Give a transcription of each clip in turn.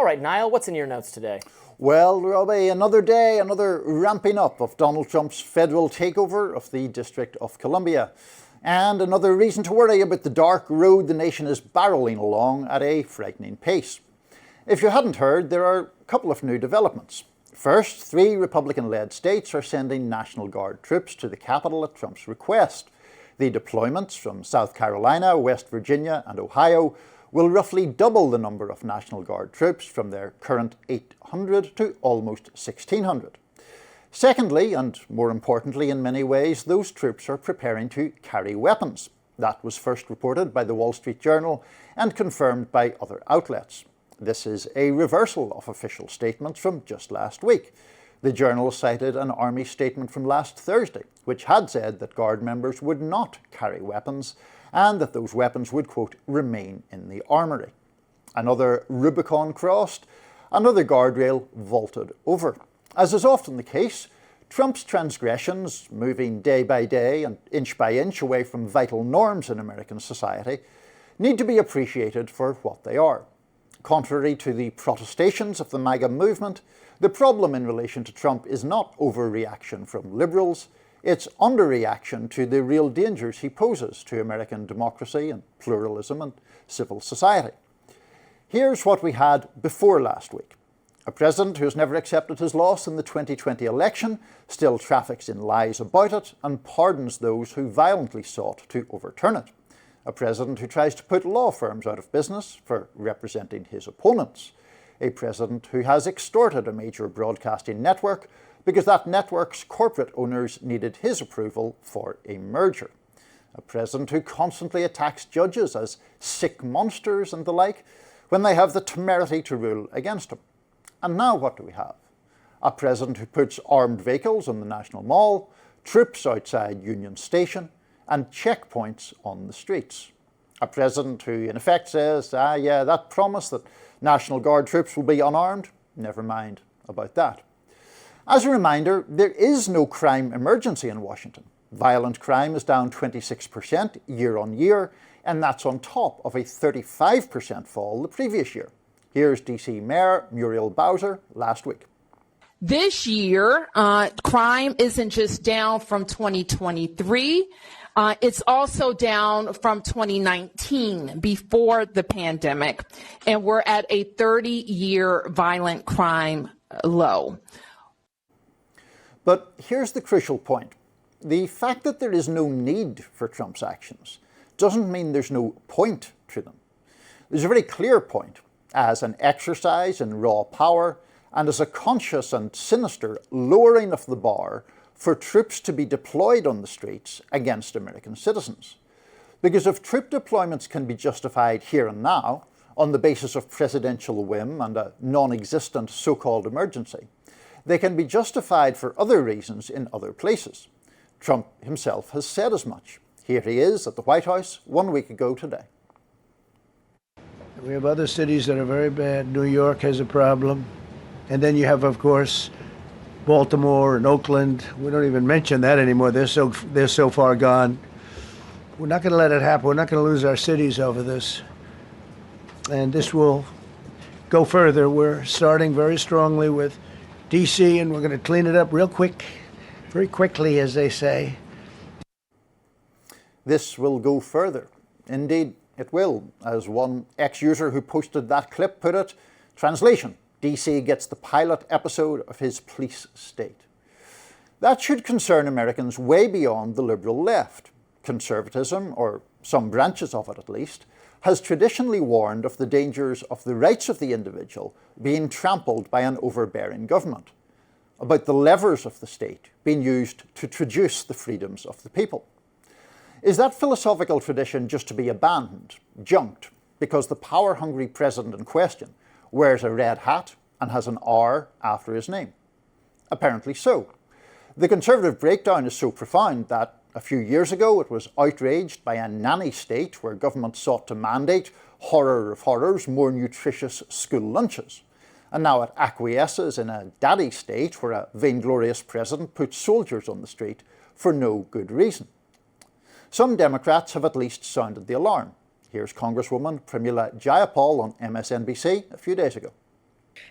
All right, Niall, what's in your notes today? Well, Robbie, another day, another ramping up of Donald Trump's federal takeover of the District of Columbia. And another reason to worry about the dark road the nation is barreling along at a frightening pace. If you hadn't heard, there are a couple of new developments. First, 3 Republican-led states are sending National Guard troops to the capital at Trump's request. The deployments from South Carolina, West Virginia and Ohio will roughly double the number of National Guard troops from their current 800 to almost 1,600. Secondly, and more importantly in many ways, those troops are preparing to carry weapons. That was first reported by the Wall Street Journal and confirmed by other outlets. This is a reversal of official statements from just last week. The Journal cited an Army statement from last Thursday, which had said that Guard members would not carry weapons and that those weapons would, quote, remain in the armoury. Another Rubicon crossed, another guardrail vaulted over. As is often the case, Trump's transgressions, moving day by day and inch by inch away from vital norms in American society, need to be appreciated for what they are. Contrary to the protestations of the MAGA movement, the problem in relation to Trump is not overreaction from liberals, it's underreaction to the real dangers he poses to American democracy and pluralism and civil society. Here's what we had before last week. A president who has never accepted his loss in the 2020 election, still traffics in lies about it, and pardons those who violently sought to overturn it. A president who tries to put law firms out of business for representing his opponents. A president who has extorted a major broadcasting network because that network's corporate owners needed his approval for a merger. A president who constantly attacks judges as sick monsters and the like when they have the temerity to rule against him. And now what do we have? A president who puts armed vehicles on the National Mall, troops outside Union Station, and checkpoints on the streets. A president who in effect says, that promise that National Guard troops will be unarmed, never mind about that. As a reminder, there is no crime emergency in Washington. Violent crime is down 26% year on year, and that's on top of a 35% fall the previous year. Here's DC Mayor Muriel Bowser last week. This year, crime isn't just down from 2023, it's also down from 2019, before the pandemic, and we're at a 30-year violent crime low. But here's the crucial point. The fact that there is no need for Trump's actions doesn't mean there's no point to them. There's a very clear point as an exercise in raw power and as a conscious and sinister lowering of the bar for troops to be deployed on the streets against American citizens. Because if troop deployments can be justified here and now on the basis of presidential whim and a non-existent so-called emergency, they can be justified for other reasons in other places. Trump himself has said as much. Here he is at the White House 1 week ago today. We have other cities that are very bad. New York has a problem. And then you have, of course, Baltimore and Oakland. We don't even mention that anymore. They're so far gone. We're not going to let it happen. We're not going to lose our cities over this. And this will go further. We're starting very strongly with D.C., and we're going to clean it up real quick, very quickly, as they say. This will go further. Indeed, it will. As one ex-user who posted that clip put it, translation, D.C. gets the pilot episode of his police state. That should concern Americans way beyond the liberal left. Conservatism, or some branches of it at least, has traditionally warned of the dangers of the rights of the individual being trampled by an overbearing government, about the levers of the state being used to traduce the freedoms of the people. Is that philosophical tradition just to be abandoned, junked, because the power-hungry president in question wears a red hat and has an R after his name? Apparently so. The Conservative breakdown is so profound that a few years ago it was outraged by a nanny state where government sought to mandate, horror of horrors, more nutritious school lunches. And now it acquiesces in a daddy state where a vainglorious president puts soldiers on the street for no good reason. Some Democrats have at least sounded the alarm. Here's Congresswoman Pramila Jayapal on MSNBC a few days ago.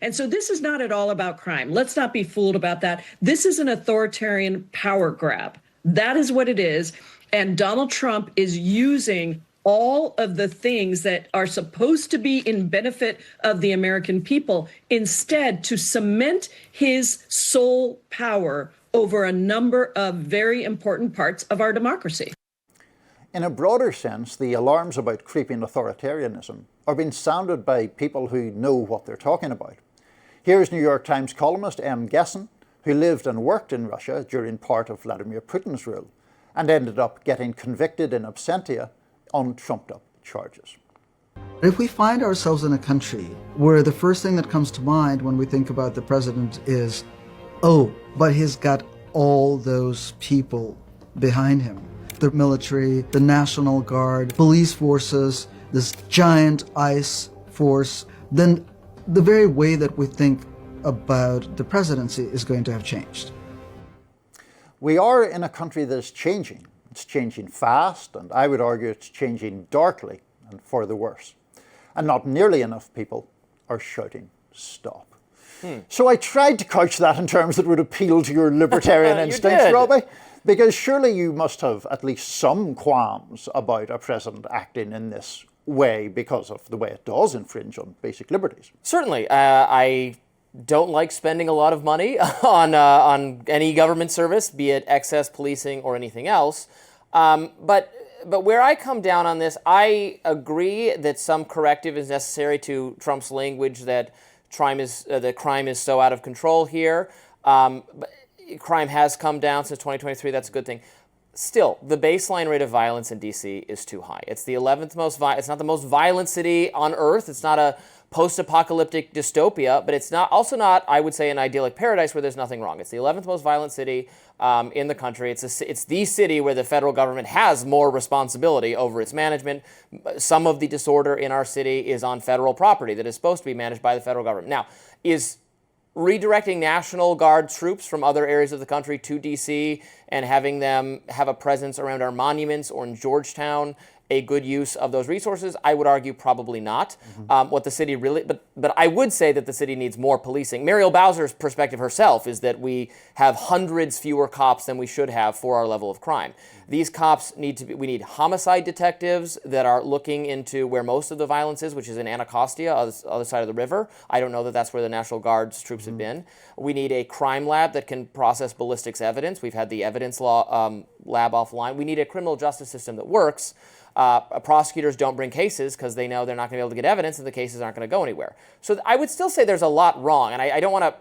And so this is not at all about crime. Let's not be fooled about that. This is an authoritarian power grab. That is what it is. And Donald Trump is using all of the things that are supposed to be in benefit of the American people instead to cement his sole power over a number of very important parts of our democracy. In a broader sense, the alarms about creeping authoritarianism are being sounded by people who know what they're talking about. Here's New York Times columnist M. Gessen, who lived and worked in Russia during part of Vladimir Putin's rule and ended up getting convicted in absentia on trumped-up charges. If we find ourselves in a country where the first thing that comes to mind when we think about the president is, oh, but he's got all those people behind him, the military, the National Guard, police forces, this giant ICE force, then the very way that we think about the presidency is going to have changed. We are in a country that is changing. It's changing fast, and I would argue it's changing darkly and for the worse. And not nearly enough people are shouting, stop. So I tried to couch that in terms that would appeal to your libertarian instincts, Robbie, because surely you must have at least some qualms about a president acting in this way because of the way it does infringe on basic liberties. Certainly. I don't like spending a lot of money on any government service, be it excess policing or anything else. But where I come down on this, I agree that some corrective is necessary to Trump's language that crime is so out of control here. But crime has come down since 2023. That's a good thing. Still, the baseline rate of violence in D.C. is too high. It's the 11th most violent. It's not the most violent city on earth. It's not a post-apocalyptic dystopia, but it's also not, I would say, an idyllic paradise where there's nothing wrong. It's the 11th most violent city in the country. It's the city where the federal government has more responsibility over its management. Some of the disorder in our city is on federal property that is supposed to be managed by the federal government. Now, is redirecting National Guard troops from other areas of the country to D.C. and having them have a presence around our monuments or in Georgetown a good use of those resources? I would argue probably not. What the city really, but I would say that the city needs more policing. Muriel Bowser's perspective herself is that we have hundreds fewer cops than we should have for our level of crime. These cops we need homicide detectives that are looking into where most of the violence is, which is in Anacostia, on the other side of the river. I don't know that that's where the National Guard's troops have been. We need a crime lab that can process ballistics evidence. We've had the evidence law lab offline. We need a criminal justice system that works. Prosecutors don't bring cases because they know they're not going to be able to get evidence and the cases aren't going to go anywhere. So I would still say there's a lot wrong. And I don't want to,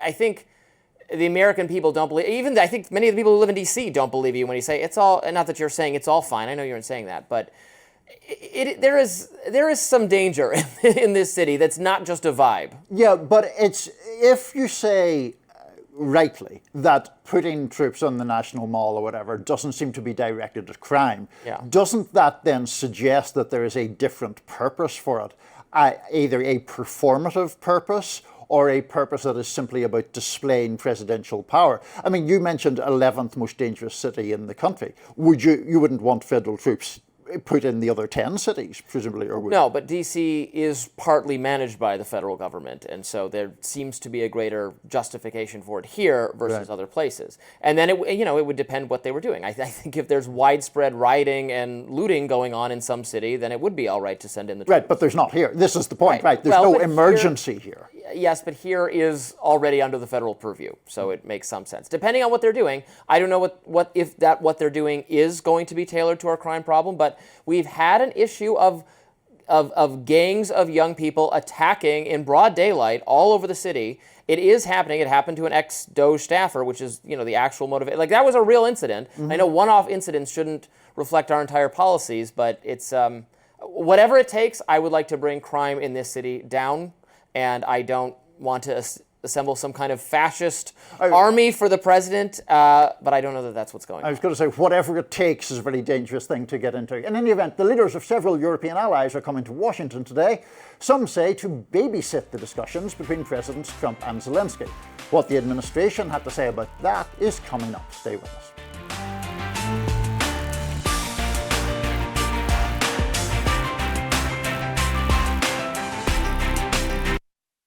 I think the American people don't believe, even I think many of the people who live in D.C. don't believe you when you say it's all, not that you're saying it's all fine. I know you aren't saying that, but there is some danger in this city that's not just a vibe. Yeah, but it's, if you say rightly that putting troops on the National Mall or whatever doesn't seem to be directed at crime, doesn't that then suggest that there is a different purpose for it? Either a performative purpose or a purpose that is simply about displaying presidential power. I mean, you mentioned 11th most dangerous city in the country. You wouldn't want federal troops put in the other 10 cities, presumably, or would? No, but D.C. is partly managed by the federal government, and so there seems to be a greater justification for it here versus other places. And then it would depend what they were doing. I think if there's widespread rioting and looting going on in some city, then it would be all right to send in the troops. Right, but there's not here. This is the point, right? There's no emergency here. Yes, but here is already under the federal purview, so it makes some sense. Depending on what they're doing, I don't know what they're doing is going to be tailored to our crime problem, but we've had an issue of gangs of young people attacking in broad daylight all over the city. It is happening. It happened to an ex-Doge staffer, which is, the actual motivation. Like, that was a real incident. I know one-off incidents shouldn't reflect our entire policies, but it's whatever it takes, I would like to bring crime in this city down, and I don't want to assemble some kind of fascist army for the president, but I don't know that that's what's going on. I was going to say, whatever it takes is a very dangerous thing to get into. In any event, the leaders of several European allies are coming to Washington today. Some say to babysit the discussions between Presidents Trump and Zelensky. What the administration had to say about that is coming up. Stay with us.